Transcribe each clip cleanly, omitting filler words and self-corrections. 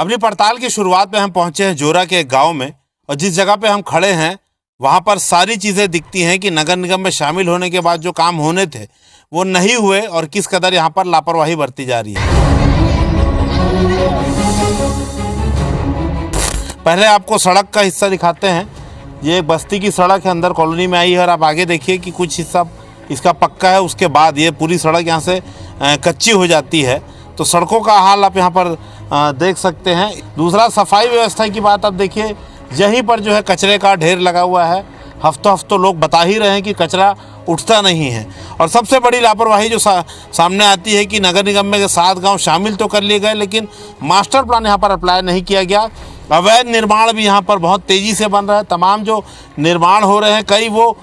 अपनी पड़ताल की शुरुआत में हम पहुंचे हैं जोरा के एक गांव में, और जिस जगह पे हम खड़े हैं वहां पर सारी चीज़ें दिखती हैं कि नगर निगम में शामिल होने के बाद जो काम होने थे वो नहीं हुए और किस कदर यहाँ पर लापरवाही बरती जा रही है। पहले आपको सड़क का हिस्सा दिखाते हैं। ये एक बस्ती की सड़क है, अंदर कॉलोनी में आई है, और आप आगे देखिए कि कुछ हिस्सा इसका पक्का है, उसके बाद ये पूरी सड़क यहाँ से कच्ची हो जाती है। तो सड़कों का हाल आप यहाँ पर देख सकते हैं। दूसरा, सफाई व्यवस्था की बात आप देखिए, यहीं पर जो है कचरे का ढेर लगा हुआ है। हफ्तों लोग बता ही रहे हैं कि कचरा उठता नहीं है। और सबसे बड़ी लापरवाही जो सामने आती है कि नगर निगम में 7 गांव शामिल तो कर लिए गए, लेकिन मास्टर प्लान यहाँ पर अप्लाई नहीं किया गया। अवैध निर्माण भी यहाँ पर बहुत तेज़ी से बन रहा है। तमाम जो निर्माण हो रहे हैं, कई वो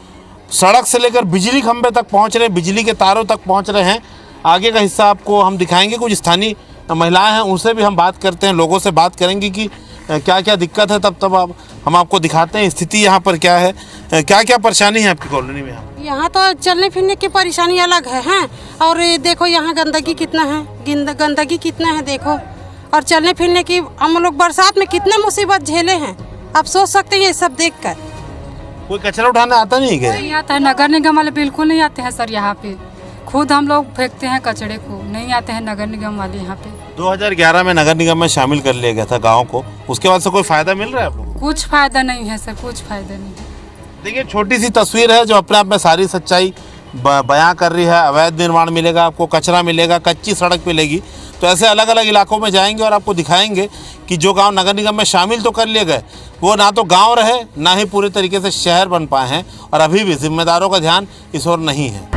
सड़क से लेकर बिजली खंभे तक पहुँच रहे हैं, बिजली के तारों तक पहुँच रहे हैं। आगे का हिस्सा आपको हम दिखाएंगे। कुछ स्थानीय महिलाएं हैं, उनसे भी हम बात करते हैं, लोगों से बात करेंगे कि क्या क्या दिक्कत है। तब हम आपको दिखाते हैं स्थिति यहाँ पर क्या है, क्या क्या परेशानी है आपकी कॉलोनी में। यहाँ तो चलने फिरने की परेशानी अलग है हैं? और देखो यहाँ गंदगी कितना है, गंदगी कितना है देखो। और चलने फिरने की हम लोग बरसात में कितने मुसीबत झेले हैं, आप सोच सकते हैं ये सब देखकर। कोई कचरा उठाने आता नहीं है? नहीं आता है, नगर निगम वाले बिल्कुल नहीं आते हैं सर। यहाँ पे खुद हम लोग फेंकते हैं कचड़े को, नहीं आते हैं नगर निगम वाले यहाँ पे। 2011 में नगर निगम में शामिल कर लिया गया था गाँव को, उसके बाद से कोई फायदा मिल रहा है आप लोगों को? कुछ फायदा नहीं है सर, कुछ फायदा नहीं है। देखिए, छोटी सी तस्वीर है जो अपने आप में सारी सच्चाई बयां कर रही है। अवैध निर्माण मिलेगा आपको, कचरा मिलेगा, कच्ची सड़क मिलेगी। तो ऐसे अलग अलग इलाकों में जाएंगे और आपको दिखाएंगे कि जो गांव नगर निगम में शामिल तो कर लिए गए, वो ना तो गांव रहे, ना ही पूरे तरीके से शहर बन पाए हैं, और अभी भी जिम्मेदारों का ध्यान इस ओर नहीं है।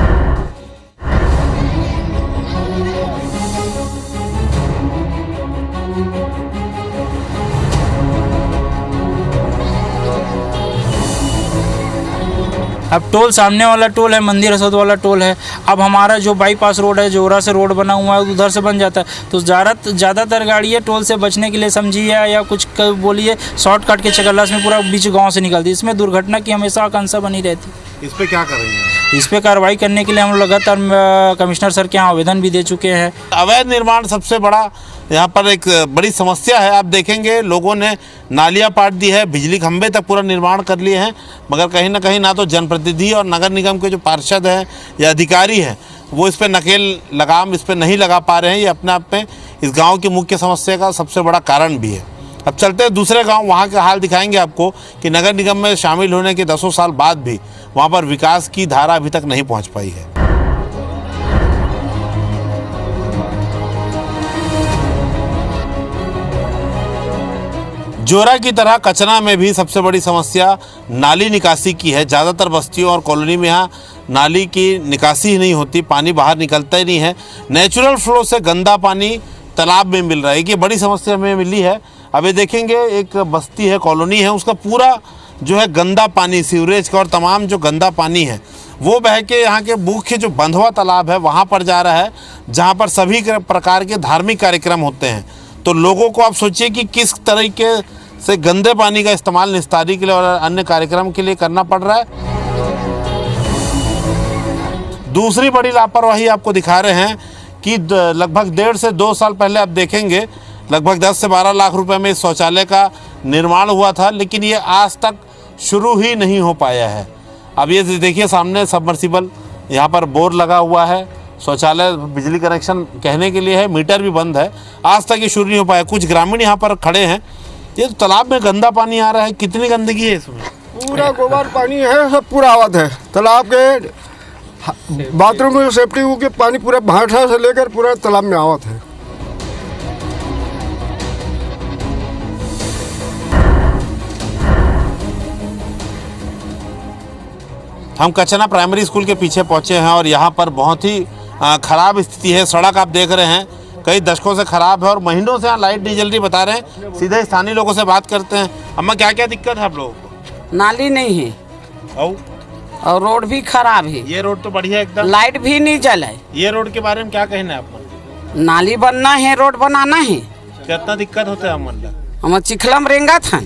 अब टोल सामने वाला टोल है, मंदिर हसद वाला टोल है। अब हमारा जो बाईपास रोड है, जोरा से रोड बना हुआ है, उधर से बन जाता है। तो ज़्यादातर गाड़ियाँ टोल से बचने के लिए समझिए या कुछ बोलिए शॉर्टकट के चक्कर में पूरा बीच गांव से निकलती है। इसमें दुर्घटना की हमेशा आकांक्षा बनी रहती। इस पे क्या करेंगे? इस पे कार्रवाई करने के लिए हम लगातार कमिश्नर सर के यहाँ आवेदन भी दे चुके हैं। अवैध निर्माण सबसे बड़ा यहाँ पर एक बड़ी समस्या है। आप देखेंगे लोगों ने नालियाँ पाट दी है, बिजली खंभे तक पूरा निर्माण कर लिए हैं, मगर कहीं ना कहीं ना तो जनप्रतिनिधि और नगर निगम के जो पार्षद हैं या अधिकारी हैं वो इस पर नकेल लगाम इस पर नहीं लगा पा रहे हैं। ये अपने आप में इस गांव की मुख्य समस्या का सबसे बड़ा कारण भी है। अब चलते हैं दूसरे गांव, वहां का हाल दिखाएंगे आपको कि नगर निगम में शामिल होने के 10 साल बाद भी वहां पर विकास की धारा अभी तक नहीं पहुंच पाई है। जोरा की तरह कचरा में भी सबसे बड़ी समस्या नाली निकासी की है। ज़्यादातर बस्तियों और कॉलोनी में यहाँ नाली की निकासी ही नहीं होती, पानी बाहर निकलता ही नहीं है। नेचुरल फ्लो से गंदा पानी तालाब में मिल रहा है, ये बड़ी समस्या हमें मिली है। अब ये देखेंगे, एक बस्ती है, कॉलोनी है, उसका पूरा जो है गंदा पानी, सीवरेज का और तमाम जो गंदा पानी है वो बह के यहाँ के मुख्य जो बंधवा तालाब है वहाँ पर जा रहा है, जहाँ पर सभी प्रकार के धार्मिक कार्यक्रम होते हैं। तो लोगों को आप सोचिए कि किस तरीके से गंदे पानी का इस्तेमाल निस्तारी के लिए और अन्य कार्यक्रम के लिए करना पड़ रहा है। दूसरी बड़ी लापरवाही आपको दिखा रहे हैं कि लगभग 1.5 से 2 साल पहले आप देखेंगे लगभग 10 से 12 लाख रुपए में शौचालय का निर्माण हुआ था, लेकिन ये आज तक शुरू ही नहीं हो पाया है। अब ये देखिए सामने सबमर्सिबल यहाँ पर बोर लगा हुआ है, शौचालय बिजली कनेक्शन कहने के लिए है, मीटर भी बंद है, आज तक ये शुरू नहीं हो पाया। कुछ ग्रामीण यहाँ पर खड़े हैं। ये तो तालाब में गंदा पानी आ रहा है, कितनी गंदगी है इसमें? पूरा गोबर पानी है, सब पूरा आवत है। तालाब के बाथरूम में सेफ्टी के पानी पूरा भाटा से लेकर पूरा तालाब में आवत है। हम कचना प्राइमरी स्कूल के पीछे पहुंचे हैं और यहाँ पर बहुत ही ख़राब स्थिति है। सड़क आप देख रहे हैं कई दशकों से ख़राब है और महीनों से यहाँ लाइट नहीं जल रही, बता रहे हैं। सीधे स्थानीय लोगों से बात करते हैं। अम्मा, क्या क्या दिक्कत है आप लोगों को? नाली नहीं है और रोड भी खराब है। ये रोड तो बढ़िया एकदम, लाइट भी नहीं जल है। ये रोड के बारे में क्या कहना है आपको? नाली बनना है, रोड बनाना है। कितना दिक्कत होता है अम्मा? हम चिखलम रेंगा था।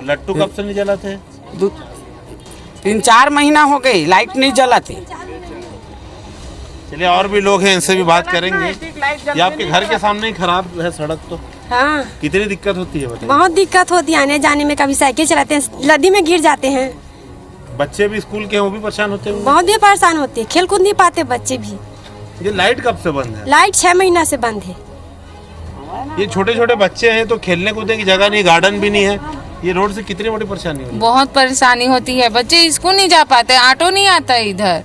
लट्टू कब से नहीं जला थे? 3-4 महीना हो गए, लाइट नहीं जला थे। चलिए और भी लोग हैं, इनसे भी बात करेंगे। ये आपके घर के सामने ही खराब है सड़क तो? हाँ कितनी दिक्कत होती है बताइए? बहुत दिक्कत होती है आने जाने में। कभी साइकिल चलाते हैं, नदी में गिर जाते हैं। बच्चे भी स्कूल के हैं, वो भी परेशान होते हैं। बहुत भी परेशान होते हैं, खेल कूद नहीं पाते बच्चे भी। ये लाइट कब से बंद है? लाइट 6 महीना से बंद है। ये छोटे छोटे बच्चे हैं तो खेलने कूदने की जगह नहीं, गार्डन भी नहीं है। ये रोड से कितनी बड़ी परेशानी है? बहुत परेशानी होती है, बच्चे स्कूल नहीं जा पाते, ऑटो नहीं आता है इधर।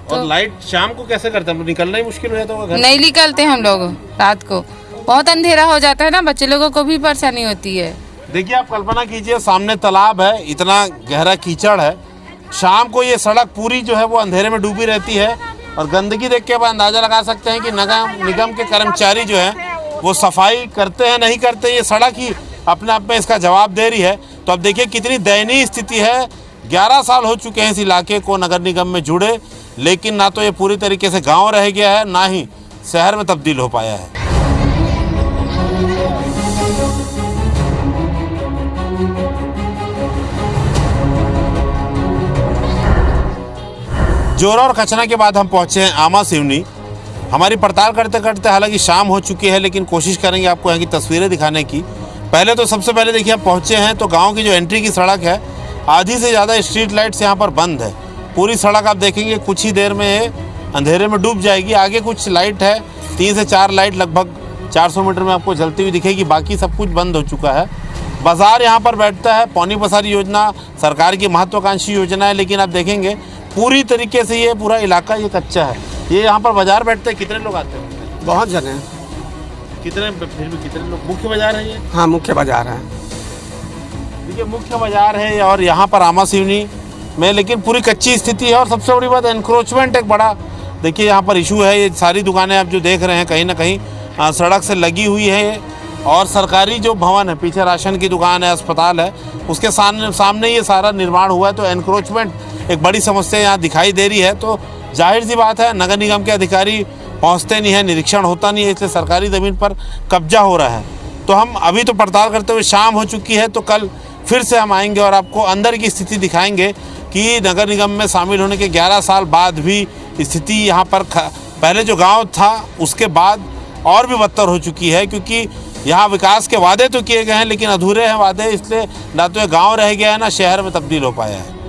और लाइट शाम को कैसे करते हैं? निकलना ही मुश्किल हो जाता होगा घर से। नहीं निकलते हम लोग रात को, बहुत अंधेरा हो जाता है ना, बच्चे लोगों को भी परेशानी होती है। देखिए आप कल्पना कीजिए, सामने तालाब है, इतना गहरा कीचड़ है, शाम को ये सड़क पूरी जो है वो अंधेरे में डूबी रहती है। और गंदगी देख के आप अंदाजा लगा सकते हैं कि नगर निगम के कर्मचारी जो है वो सफाई करते हैं नहीं करते, ये सड़क ही अपने आप में इसका जवाब दे रही है। तो अब देखिए कितनी दयनीय स्थिति है। 11 साल हो चुके हैं इस इलाके को नगर निगम में जुड़े, लेकिन ना तो ये पूरी तरीके से गांव रह गया है, ना ही शहर में तब्दील हो पाया है। जोरा और कचना के बाद हम पहुंचे हैं आमा सिवनी। हमारी पड़ताल करते करते हालांकि शाम हो चुकी है, लेकिन कोशिश करेंगे आपको यहाँ की तस्वीरें दिखाने की। पहले तो सबसे पहले देखिए आप पहुँचे हैं तो गांव की जो एंट्री की सड़क है, आधी से ज़्यादा स्ट्रीट लाइट्स यहाँ पर बंद है। पूरी सड़क आप देखेंगे कुछ ही देर में अंधेरे में डूब जाएगी। आगे कुछ लाइट है, 3 से 4 लाइट लगभग 400 मीटर में आपको जलती हुई दिखेगी, बाकी सब कुछ बंद हो चुका है। बाज़ार यहाँ पर बैठता है। पौनी पसारी योजना सरकार की महत्वाकांक्षी योजना है, लेकिन आप देखेंगे पूरी तरीके से ये पूरा इलाका ये कच्चा है। ये यहाँ पर बाजार बैठते हैं, कितने लोग आते हैं? बहुत जने। कितने, फिर भी कितने लोग? मुख्य बाजार है ये? हाँ मुख्य बाजार है। देखिए मुख्य बाजार है और यहाँ पर आमा सिवनी में लेकिन पूरी कच्ची स्थिति है। और सबसे बड़ी बात एनक्रोचमेंट एक बड़ा देखिए यहाँ पर इशू है। ये सारी दुकानें आप जो देख रहे हैं कहीं ना कहीं सड़क से लगी हुई है। और सरकारी जो भवन है, पीछे राशन की दुकान है, अस्पताल है, उसके सामने ये सारा निर्माण हुआ है। तो एनक्रोचमेंट एक बड़ी समस्या यहाँ दिखाई दे रही है। तो जाहिर सी बात है नगर निगम के अधिकारी पहुँचते नहीं है, निरीक्षण होता नहीं है, इसलिए सरकारी ज़मीन पर कब्जा हो रहा है। तो हम अभी तो पड़ताल करते हुए शाम हो चुकी है, तो कल फिर से हम आएंगे और आपको अंदर की स्थिति दिखाएंगे कि नगर निगम में शामिल होने के 11 साल बाद भी स्थिति यहाँ पर पहले जो गांव था उसके बाद और भी बदतर हो चुकी है। क्योंकि यहाँ विकास के वादे तो किए गए हैं, लेकिन अधूरे हैं वादे, इसलिए ना तो ये गाँव रह गया है ना शहर में तब्दील हो पाया है।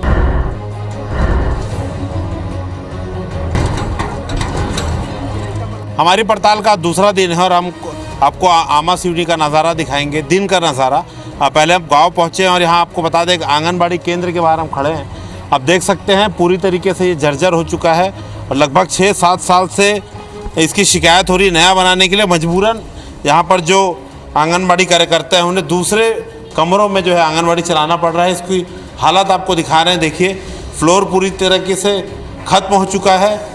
हमारी पड़ताल का दूसरा दिन है और हम आपको आमा सिवनी का नज़ारा दिखाएंगे, दिन का नज़ारा। पहले हम गांव पहुंचे हैं और यहाँ आपको बता दें आंगनबाड़ी केंद्र के बाहर हम खड़े हैं। आप देख सकते हैं पूरी तरीके से ये जर्जर हो चुका है और लगभग 6-7 साल से इसकी शिकायत हो रही है। नया बनाने के लिए मजबूरन यहाँ पर जो आंगनबाड़ी कार्यकर्ता हैं उन्हें दूसरे कमरों में जो है आंगनबाड़ी चलाना पड़ रहा है। इसकी हालत आपको दिखा रहे हैं। देखिए फ्लोर पूरी तरीके से ख़त्म हो चुका है।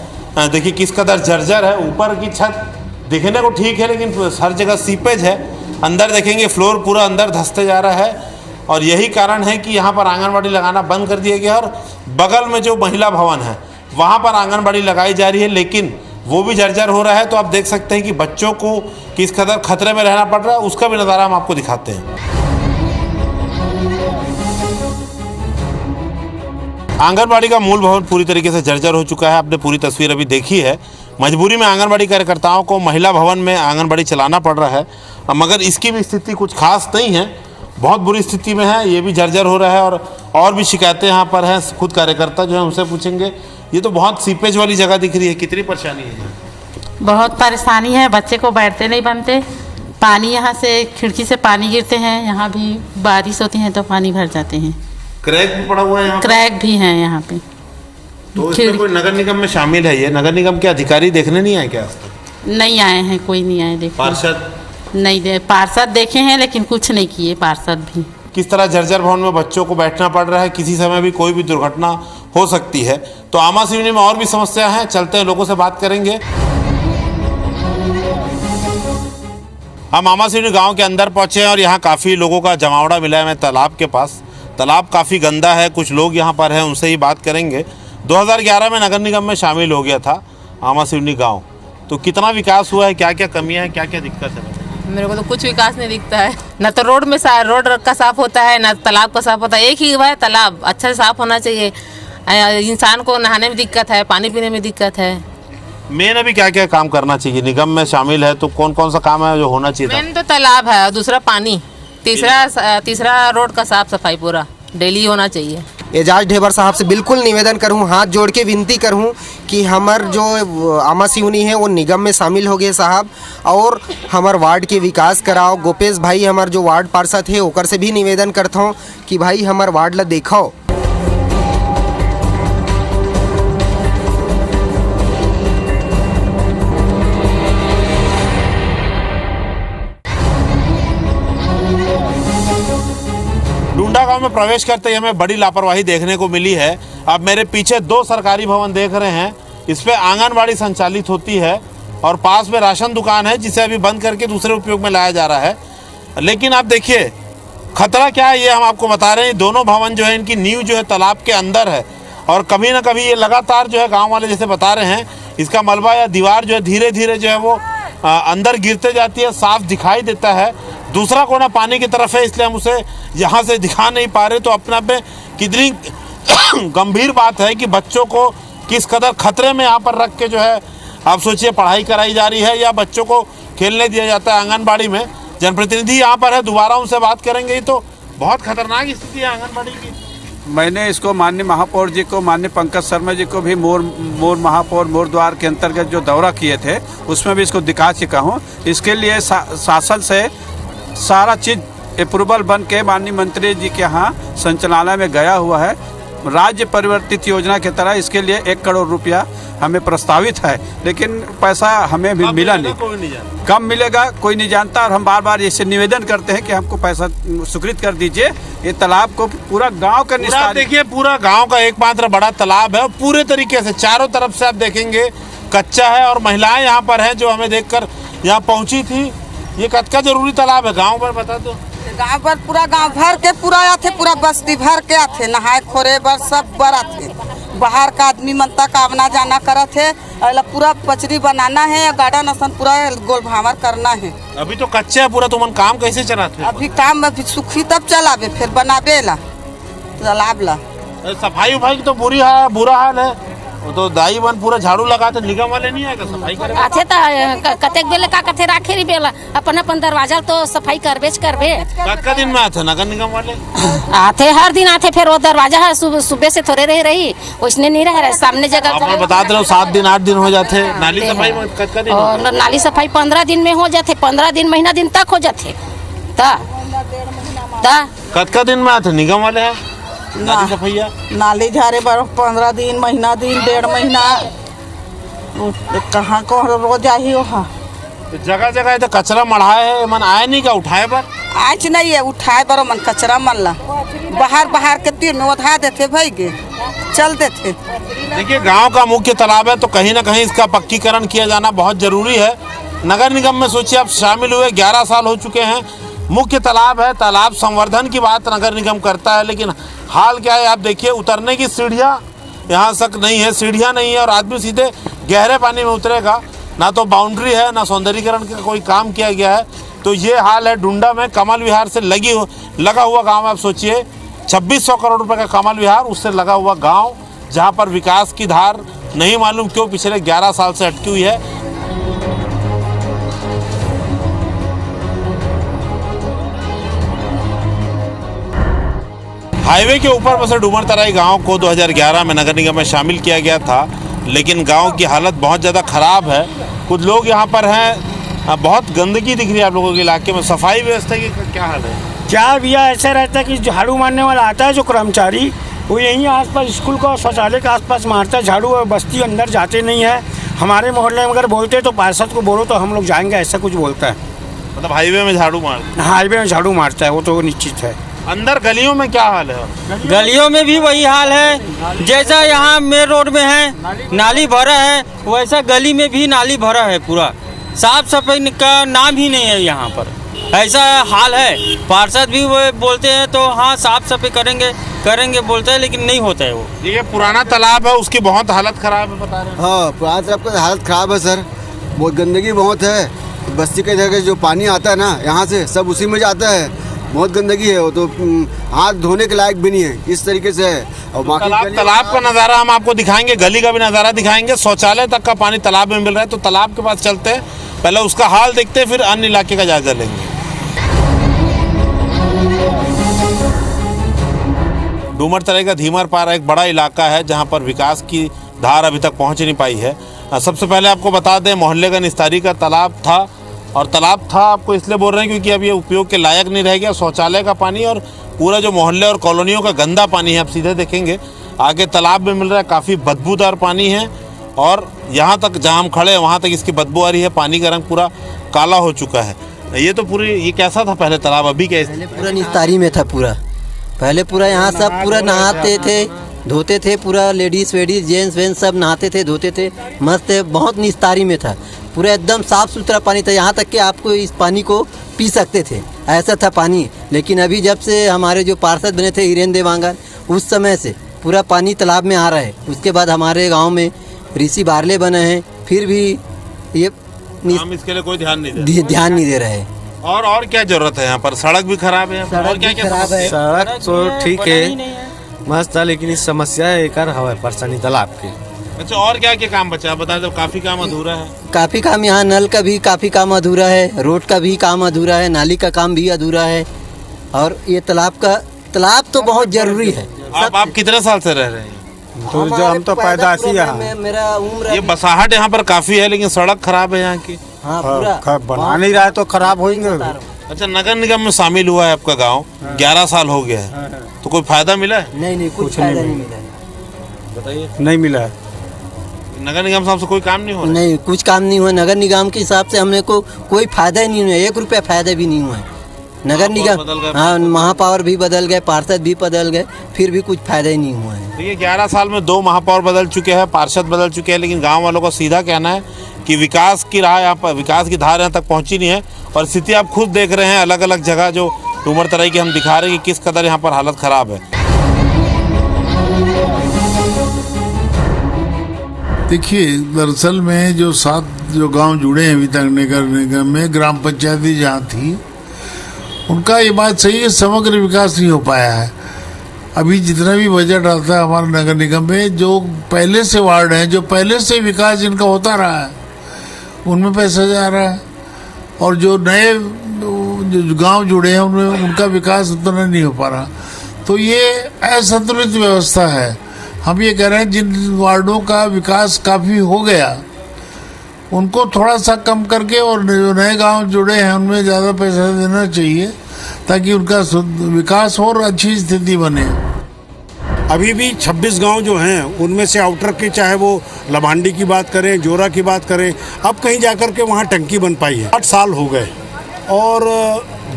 देखिए किस कदर जर्जर है। ऊपर की छत दिखने को ठीक है, लेकिन हर जगह सीपेज है। अंदर देखेंगे फ्लोर पूरा अंदर धंसते जा रहा है और यही कारण है कि यहाँ पर आंगनबाड़ी लगाना बंद कर दिया गया। और बगल में जो महिला भवन है वहाँ पर आंगनबाड़ी लगाई जा रही है, लेकिन वो भी जर्जर हो रहा है। तो आप देख सकते हैं कि बच्चों को किस कदर खतरे में रहना पड़ रहा है, उसका भी नज़ारा हम आपको दिखाते हैं। आंगनबाड़ी का मूल भवन पूरी तरीके से जर्जर हो चुका है। आपने पूरी तस्वीर अभी देखी है। मजबूरी में आंगनबाड़ी कार्यकर्ताओं को महिला भवन में आंगनबाड़ी चलाना पड़ रहा है, मगर इसकी भी स्थिति कुछ खास नहीं है, बहुत बुरी स्थिति में है। ये भी जर्जर हो रहा है और भी शिकायतें यहाँ पर हैं। खुद कार्यकर्ता जो है उनसे पूछेंगे। ये तो बहुत सीपेज वाली जगह दिख रही है, कितनी परेशानी है? बहुत परेशानी है, बच्चे को बैठते नहीं बनते। पानी यहाँ से खिड़की से पानी गिरते हैं, यहाँ भी बारिश होती है तो पानी भर जाते हैं। क्रैक भी पड़ा हुआ है यहाँ? क्रैक भी है यहाँ पे। तो इसमें कोई नगर निगम में शामिल है? ये नगर निगम के अधिकारी देखने नहीं आए क्या आज तक? नहीं आए हैं, कोई नहीं आए देखने। पार्षद नहीं दे, पार्षद देखे हैं लेकिन कुछ नहीं किए पार्षद भी। किस तरह जर्जर भवन में बच्चों को बैठना पड़ रहा है, किसी समय भी कोई भी दुर्घटना हो सकती है। तो आमा सिवनी में और भी समस्या है, चलते हैं लोगों से बात करेंगे। हम आमा सिवनी गांव के अंदर पहुंचे हैं और यहाँ काफ़ी लोगों का जमावड़ा मिला है। मैं तालाब के पास, तालाब काफ़ी गंदा है, कुछ लोग यहाँ पर हैं, उनसे ही बात करेंगे। 2011 में नगर निगम में शामिल हो गया था आमा सिवनी गाँव, तो कितना विकास हुआ है, क्या क्या कमियाँ हैं, क्या क्या दिक्कत है? मेरे को तो कुछ विकास नहीं दिखता है। ना तो रोड में रोड का साफ होता है, ना तालाब का साफ होता है। एक ही है तालाब, अच्छा से साफ होना चाहिए। इंसान को नहाने में दिक्कत है, पानी पीने में दिक्कत है। मेन अभी क्या क्या काम करना चाहिए? निगम में शामिल है तो कौन कौन सा काम है जो होना चाहिए था? मेन तो तालाब है और दूसरा पानी, तीसरा रोड का साफ सफाई पूरा डेली होना चाहिए। एजाज ढेबर साहब से बिल्कुल निवेदन करूं, हाथ जोड़ के विनती करूं कि हमार जो आमा सिवनी है वो निगम में शामिल हो गए साहब, और हमार वार्ड के विकास कराओ। गोपेश भाई हमार जो वार्ड पार्षद है ओकर से भी निवेदन करता हूँ कि भाई हमार वार्ड ला देखो। डुंडा गांव में प्रवेश करते ही हमें बड़ी लापरवाही देखने को मिली है। अब मेरे पीछे 2 सरकारी भवन देख रहे हैं, इस पे आंगनबाड़ी संचालित होती है और पास में राशन दुकान है जिसे अभी बंद करके दूसरे उपयोग में लाया जा रहा है। लेकिन आप देखिए खतरा क्या है ये हम आपको बता रहे हैं। दोनों भवन जो है इनकी नींव जो है तालाब के अंदर है और कभी ना कभी ये लगातार जो है गाँव वाले जैसे बता रहे हैं इसका मलबा या दीवार जो है धीरे धीरे जो है वो अंदर गिरते जाती है, साफ दिखाई देता है। दूसरा कोना पानी की तरफ है इसलिए हम उसे यहाँ से दिखा नहीं पा रहे। तो अपने आप में कितनी गंभीर बात है कि बच्चों को किस कदर खतरे में यहाँ पर रख के जो है आप सोचिए पढ़ाई कराई जा रही है या बच्चों को खेलने दिया जाता है आंगनबाड़ी में। जनप्रतिनिधि यहाँ पर है, दोबारा उनसे बात करेंगे। ये तो बहुत खतरनाक स्थिति है आंगनबाड़ी की। मैंने इसको माननीय महापौर जी को, माननीय पंकज शर्मा जी को भी मोर महापौर मोर द्वार के अंतर्गत जो दौरा किए थे उसमें भी इसको दिखा चुका हूँ। इसके लिए शासन से सारा चीज़ अप्रूवल बन के माननीय मंत्री जी के यहाँ संचालनालय में गया हुआ है। राज्य परिवर्तित योजना के तरह इसके लिए 1 करोड़ रुपया हमें प्रस्तावित है, लेकिन पैसा हमें भी मिला नहीं। कब मिलेगा कोई नहीं जानता और हम बार बार इससे निवेदन करते हैं कि हमको पैसा स्वीकृत कर दीजिए। ये तालाब को पूरा गांव का निस्तार, देखिए पूरा गांव का एकमात्र बड़ा तालाब है, पूरे तरीके से चारों तरफ से आप देखेंगे कच्चा है और महिलाएं यहाँ पर हैं जो हमें देखकर यहाँ पहुँची थी। ये कच्चा जरूरी तालाब है गाँव पर, बता दो। गाँव पर पूरा गाँव भर के पूरा आते, पूरा बस्ती भर के आते, नहाए खोरे बर सब बर आते। बाहर का आदमी मनता का आना जाना करत है, पूरा पचरी बनाना है, गार्डन असन पूरा गोल भावर करना है। अभी तो कच्चा है पूरा, तुम काम कैसे चलाते? अभी काम अभी सूखी तब चलावे फिर बनावे ला तालाब ला। सफाई उफाई की तो बुरा हाल है। वो तो दाई बन पूरा झाड़ू लगाते, निगम वाले नहीं आएगा सफाई करे? आथे तो कतेक बेले का कथे राखे री बेला अपन दरवाजा तो सफाई करबे। कतका दिन में आते नगर निगम वाले? आते हर दिन आते, फिर वो दरवाजा है सुबह से थोड़े रही उसने नहीं रह रहे सामने जगह। आप बता रहे हो 7 दिन 8 दिन हो जाते नाली सफाई में, कतका दिन? और नाली सफाई 15 दिन में हो जाते, 15 दिन महीना दिन तक हो जाते। कतका दिन में आते निगम वाले हैं नाली सफाइया? नाली झारे बर 15 दिन महीना दिन 1.5 महीना कहाँ को रोज आई वहाँ जगह जगह तो कचरा मढ़ाए है, मन आए नहीं का उठाए पर? आज नहीं है उठाए बर मन कचरा मन ला बाहर के तीर में उठा देते भाई गे चल देते। देखिए गांव का मुख्य तालाब है तो कहीं ना कहीं इसका पक्कीकरण किया जाना बहुत जरूरी है। नगर निगम में सोचिए आप शामिल हुए 11 साल हो चुके हैं। मुख्य तालाब है, तालाब संवर्धन की बात नगर निगम करता है, लेकिन हाल क्या है आप देखिए, उतरने की सीढ़ियाँ यहाँ तक नहीं है, सीढ़ियाँ नहीं है और आदमी सीधे गहरे पानी में उतरेगा। ना तो बाउंड्री है ना सौंदर्यीकरण का कोई काम किया गया है। तो ये हाल है डुंडा में कमल विहार से लगा हुआ गांव। आप सोचिए 2600 करोड़ रुपए का कमल विहार, उससे लगा हुआ गांव जहां पर विकास की धार नहीं मालूम क्यों पिछले 11 साल से अटकी हुई है। हाईवे के ऊपर बसे डूमर तराई गांव को 2011 में नगर निगम में शामिल किया गया था, लेकिन गांव की हालत बहुत ज़्यादा ख़राब है। कुछ लोग यहाँ पर हैं, बहुत गंदगी दिख रही है आप लोगों के इलाके में। सफाई व्यवस्था की क्या हाल है? क्या भैया ऐसा रहता है कि झाड़ू मारने वाला आता है जो कर्मचारी, वो यहीं आसपास स्कूल का शौचालय के आसपास मारता है झाड़ू, और बस्ती अंदर जाते नहीं है। हमारे मोहल्ले में अगर बोलते तो पार्षद को बोलो तो हम लोग जाएंगे, ऐसा कुछ बोलता है। मतलब हाईवे में झाड़ू मारता है? हाईवे में झाड़ू मारता है, वो तो निश्चित है। अंदर गलियों में क्या हाल है? गलियों में भी वही हाल है, जैसा यहाँ मेन रोड में है नाली भरा है, वैसा गली में भी नाली भरा है। पूरा साफ सफाई का नाम ही नहीं है यहाँ पर, ऐसा हाल है। पार्षद भी वो बोलते हैं तो हाँ साफ सफाई करेंगे बोलते हैं, लेकिन नहीं होता है वो। ये पुराना तालाब है, उसकी बहुत हालत खराब है बता रहे हैं। हाँ पुराना तालाब की हालत खराब है सर, बहुत गंदगी बहुत है। बस्ती के जगह जो पानी आता है ना यहाँ से सब उसी में जाता है, बहुत गंदगी है वो तो, हाथ धोने के लायक भी नहीं है, इस तरीके से है। और तालाब का नज़ारा हम आपको दिखाएंगे, गली का भी नज़ारा दिखाएंगे। शौचालय तक का पानी तालाब में मिल रहा है, तो तालाब के पास चलते हैं, पहले उसका हाल देखते हैं, फिर अन्य इलाके का जायजा लेंगे। डूमर तराई का धीमर पारा एक बड़ा इलाका है जहां पर विकास की धार अभी तक पहुंच नहीं पाई है। सबसे पहले आपको बता दें, मोहल्ले का निस्तारी का तालाब था, और तालाब था आपको इसलिए बोल रहे हैं क्योंकि अब ये उपयोग के लायक नहीं रह गया। शौचालय का पानी और पूरा जो मोहल्ले और कॉलोनियों का गंदा पानी है, आप सीधे देखेंगे आगे तालाब में मिल रहा है, काफ़ी बदबूदार पानी है। और यहाँ तक जहाँ हम खड़े हैं वहाँ तक इसकी बदबू आ रही है, पानी का रंग पूरा काला हो चुका है। ये तो पूरी, ये कैसा था पहले तालाब, अभी कैसे? पहले पूरा निस्तारी में था, पहले पूरा यहाँ सब पूरा नहाते थे, धोते थे, पूरा लेडीज़ वेडीज़ जेंट्स वेंट्स सब नहाते थे, धोते थे, मस्त है, बहुत निस्तारी में था, पूरा एकदम साफ़ सुथरा पानी था। यहाँ तक कि आपको इस पानी को पी सकते थे, ऐसा था पानी। लेकिन अभी जब से हमारे जो पार्षद बने थे हिरेन देवांगन, उस समय से पूरा पानी तालाब में आ रहा है। उसके बाद हमारे गांव में ऋषि बारले बने हैं, फिर भी ये हम इसके लिए कोई ध्यान नहीं दे रहे हैं। और क्या जरूरत है? यहाँ पर सड़क भी खराब है, सड़क भी खराब है। सड़क तो ठीक है, मस्त है, लेकिन इस समस्या है एक हवा परेशानी तालाब की। अच्छा, और क्या क्या काम बचा बता दो? काफी काम अधूरा है, काफी काम, यहाँ नल का भी काफी काम अधूरा है, रोड का भी काम अधूरा है, नाली का काम भी अधूरा है, और ये तालाब तो बहुत जरूरी है। आप कितने साल से रह रहे हैं? तो जो हम तो पैदाशी यहाँ, मेरा उम्र, ये बसाहट यहाँ पर काफी है, लेकिन सड़क खराब है यहाँ की। हाँ, पूरा बना नहीं रहा है तो खराब होंगे। अच्छा, नगर निगम में शामिल हुआ है आपका गांव, 11 साल हो गया है, तो कोई फायदा मिला है? नहीं, कुछ फायदा नहीं मिला। बताइए। नहीं मिला है। नगर निगम साहब से कोई काम नहीं हो रहा? नहीं, कुछ काम नहीं हुआ। नगर निगम के हिसाब से हमने को कोई फायदा ही नहीं हुआ, 1 रुपया फायदा भी नहीं हुआ है। नगर निगम, हाँ, महापौर भी बदल गए, पार्षद भी बदल गए, फिर भी कुछ फायदा ही नहीं हुआ है। देखिए, 11 साल में 2 महापौर बदल चुके हैं, पार्षद बदल चुके हैं, लेकिन गांव वालों का सीधा कहना है कि विकास की राह यहाँ पर, विकास की धार यहाँ तक पहुँची नहीं है। और स्थिति आप खुद देख रहे हैं, अलग अलग जगह जो डूमर तराई की हम दिखा रहे हैं कि किस कदर यहाँ पर हालत ख़राब है। देखिए, दरअसल में जो 7 गांव जुड़े हैं अभी तक नगर निगम में, ग्राम पंचायती जहाँ थी, उनका ये बात सही है, समग्र विकास नहीं हो पाया है। अभी जितना भी बजट आता है हमारे नगर निगम में, जो पहले से वार्ड हैं, जो पहले से विकास जिनका होता रहा है, उनमें पैसा जा रहा है, और जो नए जो गांव जुड़े हैं उनमें उनका विकास उतना नहीं हो पा रहा। तो ये असंतुलित व्यवस्था है। हम ये कह रहे हैं जिन वार्डों का विकास काफ़ी हो गया, उनको थोड़ा सा कम करके, और जो नए गांव जुड़े हैं उनमें ज़्यादा पैसा देना चाहिए, ताकि उनका विकास हो और अच्छी स्थिति बने। अभी भी 26 गांव जो हैं, उनमें से आउटर के, चाहे वो लभांडी की बात करें, जोरा की बात करें, अब कहीं जाकर के वहाँ टंकी बन पाई है। 8 साल हो गए, और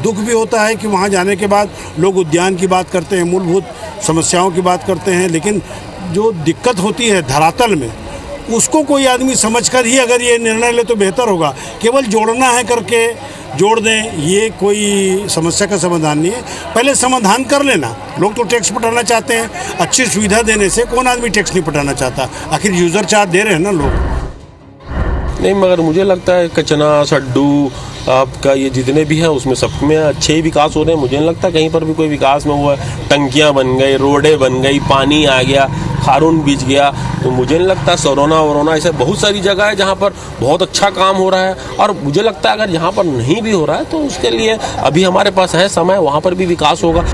दुख भी होता है कि वहाँ जाने के बाद लोग उद्यान की बात करते हैं, मूलभूत समस्याओं की बात करते हैं, लेकिन जो दिक्कत होती है धरातल में, उसको कोई आदमी समझकर ही अगर ये निर्णय ले तो बेहतर होगा। केवल जोड़ना है करके जोड़ दें, ये कोई समस्या का समाधान नहीं है। पहले समाधान कर लेना। लोग तो टैक्स पटाना चाहते हैं, अच्छी सुविधा देने से कौन आदमी टैक्स नहीं पटाना चाहता? आखिर यूज़र चार्ज दे रहे हैं ना लोग। नहीं, मगर मुझे लगता है कचना, सड्डू, आपका ये जितने भी हैं उसमें सब में अच्छे ही विकास हो रहे हैं। मुझे नहीं लगता कहीं पर भी कोई विकास में हुआ। टंकियाँ बन गई, रोडें बन गई, पानी आ गया, खारून बीच गया। तो मुझे नहीं लगता, सरोना वरोना, ऐसे बहुत सारी जगह है जहाँ पर बहुत अच्छा काम हो रहा है। और मुझे लगता है अगर यहाँ पर नहीं भी हो रहा है तो उसके लिए अभी हमारे पास है समय, वहाँ पर भी विकास होगा।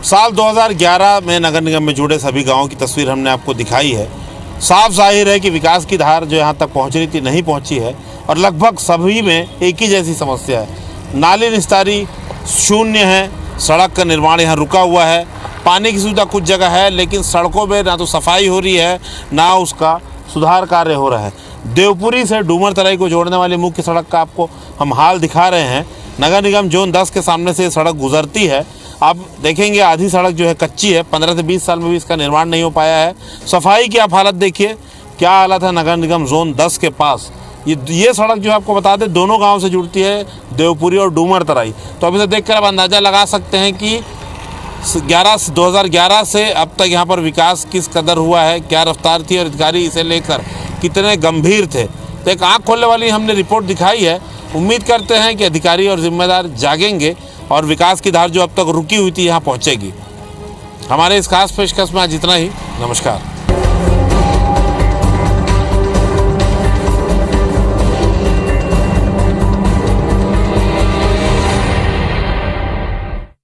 साल 2011 में नगर निगम में जुड़े सभी गाँवों की तस्वीर हमने आपको दिखाई है। साफ जाहिर है कि विकास की धार जो यहाँ तक पहुँच रही थी नहीं पहुँची है, और लगभग सभी में एक ही जैसी समस्या है। नाली निस्तारी शून्य है, सड़क का निर्माण यहाँ रुका हुआ है, पानी की सुविधा कुछ जगह है, लेकिन सड़कों में ना तो सफाई हो रही है, ना उसका सुधार कार्य हो रहा है। देवपुरी से डूमर तराई को जोड़ने वाली मुख्य सड़क का आपको हम हाल दिखा रहे हैं। नगर निगम जोन 10 के सामने से सड़क गुजरती है। आप देखेंगे आधी सड़क जो है कच्ची है, 15 से 20 साल में भी इसका निर्माण नहीं हो पाया है। सफाई की आप हालत देखिए, क्या हालत है नगर निगम जोन 10 के पास। ये सड़क जो आपको बता दें दोनों गांव से जुड़ती है, देवपुरी और डूमर तराई। तो अब इसे देखकर आप अंदाज़ा लगा सकते हैं कि 2011 से अब तक यहाँ पर विकास किस कदर हुआ है, क्या रफ्तार थी, और अधिकारी इसे लेकर कितने गंभीर थे। तो एक आँख खोलने वाली हमने रिपोर्ट दिखाई है। उम्मीद करते हैं कि अधिकारी और जिम्मेदार जागेंगे और विकास की धार जो अब तक रुकी हुई थी यहाँ पहुँचेगी। हमारे इस खास पेशकश में आज इतना ही। नमस्कार।